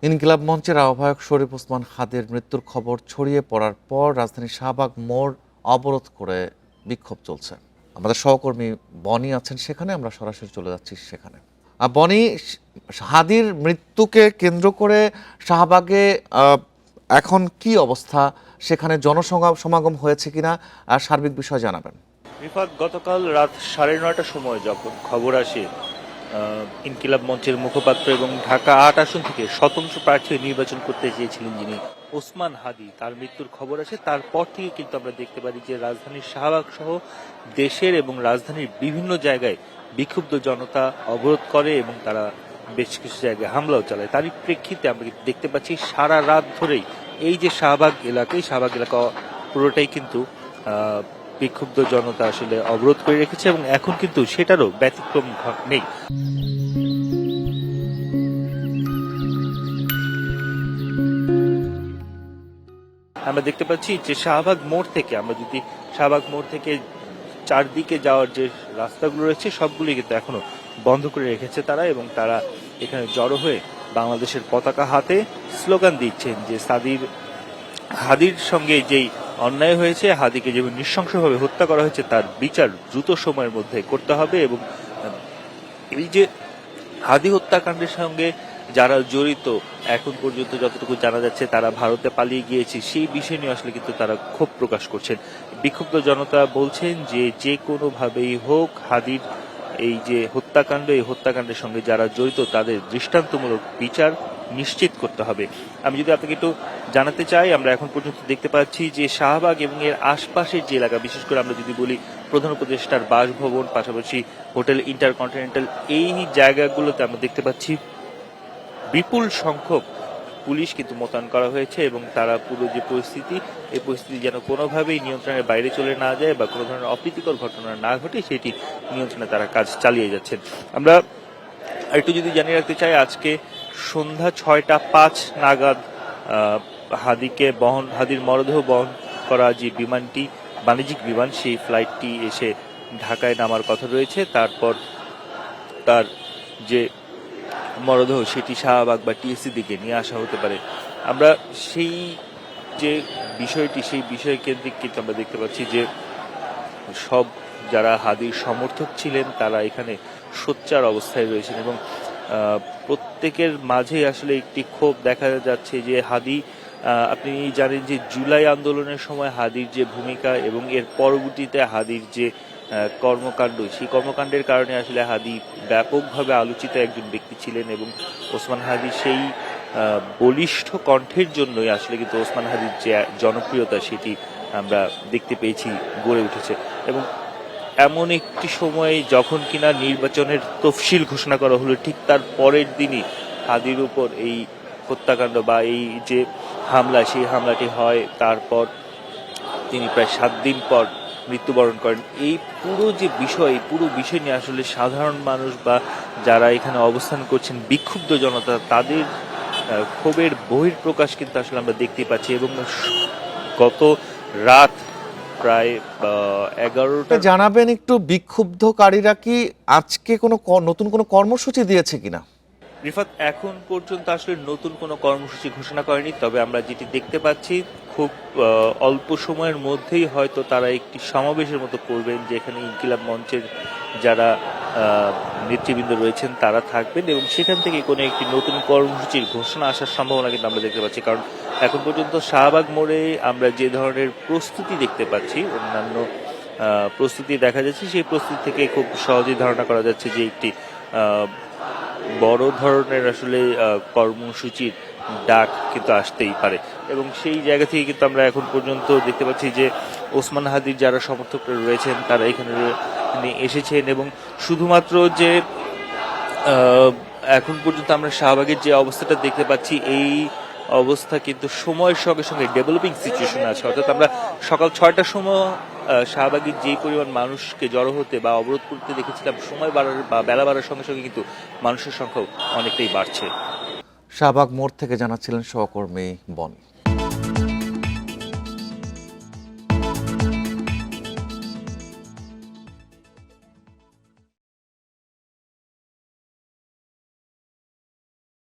ইনকিলাব মঞ্চের আহ্বায়ক শরীফ ওসমান হাদির মৃত্যুর খবর ছড়িয়ে পড়ার পর রাজধানীর শাহবাগ মোড় অবরোধ করে বিক্ষোভ চলছে। আমাদের সহকর্মী বনি আছেন সেখানে, আমরা সরাসরি চলে যাচ্ছি সেখানে। বনি, হাদির মৃত্যুকে কেন্দ্র করে শাহবাগে এখন কি অবস্থা? সেখানে জনসমাগম হয়েছে কিনা আর সার্বিক বিষয় জানাবেন। রিফাত, গতকাল রাত 9:30টার সময় যখন খবর আসে ইনকিলাব মঞ্চের মুখপাত্র এবং ঢাকা ৮ আসন থেকে স্বতন্ত্র প্রার্থী নির্বাচন করতে চেয়েছিলেন যিনি ওসমান হাদি, তার মৃত্যুর খবর আসে, তারপর থেকে কিন্তু আমরা দেখতে পারি যে রাজধানীর শাহবাগ সহ দেশের এবং রাজধানীর বিভিন্ন জায়গায় বিক্ষুব্ধ জনতা অবরোধ করে এবং তারা বেশ কিছু জায়গায় হামলাও চালায়। তারই প্রেক্ষিতে আমরা দেখতে পাচ্ছি সারা রাত ধরেই এই যে শাহবাগ এলাকা পুরোটাই কিন্তু বিক্ষুব্ধ জনতা আসলে অবরোধ করে রেখেছে এবং এখন কিন্তু সেটারও ব্যতিক্রম নেই। আমরা দেখতে পাচ্ছি যে শাহবাগ মোড় থেকে চারদিকে যাওয়ার যে রাস্তাগুলো রয়েছে সবগুলি কিন্তু এখনো বন্ধ করে রেখেছে তারা, এবং তারা এখানে জড়ো হয়ে বাংলাদেশের পতাকা হাতে স্লোগান দিচ্ছেন যে হাদির সঙ্গে যেই অন্যায় হয়েছে, হাদিকে যেভাবে নৃশংসভাবে হত্যা করা হয়েছে তার বিচার দ্রুত সময়ের মধ্যে করতে হবে, এবং এই যে হাদি হত্যাকাণ্ডের সঙ্গে যারা জড়িত এখন পর্যন্ত যতটুকু জানা যাচ্ছে তারা ভারতে পালিয়ে গিয়েছে, সেই বিষয় নিয়ে আসলে কিন্তু তারা ক্ষোভ প্রকাশ করছেন। বিক্ষুব্ধ জনতা বলছেন যে কোনোভাবেই হোক হাদির এই যে এই হত্যাকাণ্ডের সঙ্গে যারা জড়িত তাদের দৃষ্টান্তমূলক বিচার নিশ্চিত করতে হবে। আমি যদি আপনাকে একটু জানাতে চাই, আমরা এখন পর্যন্ত দেখতে পাচ্ছি যে শাহবাগ এবং এর আশপাশের যে এলাকা, বিশেষ করে আমরা যদি বলি প্রধান উপদেষ্টার বাসভবন, পাশাপাশি হোটেল ইন্টারকন্টিনেন্টাল, এই জায়গাগুলোতে আমরা দেখতে পাচ্ছি বিপুল সংখ্যক পুলিশ কিন্তু মোতায়েন করা হয়েছে, এবং তারা পুরো যে এই পরিস্থিতি যেন কোনোভাবেই নিয়ন্ত্রণের বাইরে চলে না যায় বা কোনো ধরনের অপ্রীতিকর ঘটনা না ঘটে সেটি নিয়ন্ত্রণে তারা কাজ চালিয়ে যাচ্ছেন। আমরা একটু যদি জানিয়ে রাখতে চাই, আজকে সন্ধ্যা 6:05 নাগাদ হাদির মরদেহ বহন করা যে বিমানটি, বাণিজ্যিক বিমান, সেই ফ্লাইটটি এসে ঢাকায় নামার কথা রয়েছে। তারপর তার যে মরদেহ সেটি শাহবাগ বা টিএসসি দিকে নিয়ে আসা হতে পারে। আমরা সেই বিষয় কেন্দ্রিক কিন্তু আমরা দেখতে পাচ্ছি যে সব যারা হাদির সমর্থক ছিলেন তারা এখানে সোচ্চার অবস্থায় রয়েছেন, এবং প্রত্যেকের মাঝেই আসলে একটি ক্ষোভ দেখা যাচ্ছে যে আপনি জানেন যে জুলাই আন্দোলনের সময় হাদির যে ভূমিকা এবং এর পরবর্তীতে হাদির যে সেই কর্মকাণ্ডের কারণে আসলে হাদি ব্যাপকভাবে আলোচিত একজন ব্যক্তি ছিলেন, এবং ওসমান হাদি সেই বলিষ্ঠ কণ্ঠের জন্যই আসলে কিন্তু ওসমান হাদির যে জনপ্রিয়তা সেটি আমরা দেখতে পেয়েছি গড়ে উঠেছে। এবং এমন একটি সময়ে যখন কিনা নির্বাচনের তফসিল ঘোষণা করা হলো, ঠিক তার পরের দিনই হাদির উপর এই হত্যাকাণ্ড বা এই যে সেই হামলাটি হয়। তারপর তিনি প্রায় 7 দিন পর মৃত্যুবরণ করেন। এই পুরো বিষয় নিয়ে আসলে সাধারণ মানুষ বা যারা এখানে অবস্থান করছেন, বিক্ষুব্ধ জনতা, তাদের ক্ষোভের বহিঃপ্রকাশ কিন্তু আসলে আমরা দেখতে পাচ্ছি। এবং গত রাত প্রায় 11টা। জানাবেন একটু, বিক্ষুব্ধকারীরা কি আজকে কোনো নতুন কোনো কর্মসূচি দিয়েছে কিনা? রিফাত, এখন পর্যন্ত আসলে নতুন কোনো কর্মসূচি ঘোষণা করেনি, তবে আমরা যেটি দেখতে পাচ্ছি খুব অল্প সময়ের মধ্যেই হয়তো তারা একটি সমাবেশের মতো করবেন, যেখানে ইনকিলাব মঞ্চের যারা নেতৃবৃন্দ রয়েছেন তারা থাকবেন, এবং সেখান থেকে কোনো একটি নতুন কর্মসূচির ঘোষণা আসার সম্ভাবনা কিন্তু আমরা দেখতে পাচ্ছি। কারণ এখন পর্যন্ত শাহবাগ মোড়ে আমরা যে ধরনের প্রস্তুতি দেখতে পাচ্ছি, অন্যান্য প্রস্তুতি দেখা যাচ্ছে, সেই প্রস্তুতি থেকে খুব সহজেই ধারণা করা যাচ্ছে যে একটি বড় ধরনের আসলে কর্মসূচির ডাক কিন্তু আসতেই পারে। এবং সেই জায়গা থেকে কিন্তু আমরা এখন পর্যন্ত দেখতে পাচ্ছি যে ওসমান হাদির যারা সমর্থকরা রয়েছেন তারা এখানে এসেছেন, এবং শুধুমাত্র যে এখন পর্যন্ত আমরা শাহবাগের যে অবস্থাটা দেখতে পাচ্ছি, এই অবস্থা কিন্তু সময়ের সঙ্গে সঙ্গে ডেভেলপিং সিচুয়েশন আছে। অর্থাৎ আমরা সকাল 6টার সময় শাহবাগের যে পরিমাণ মানুষকে জড়ো হতে বা অবরোধ করতে দেখেছিলাম, সময় বাড়ার বা বেলা বাড়ার সঙ্গে সঙ্গে কিন্তু মানুষের সংখ্যাও অনেকটাই বাড়ছে। শাহবাগ মোড় থেকে জানাচ্ছিলেন সহকর্মী বনি।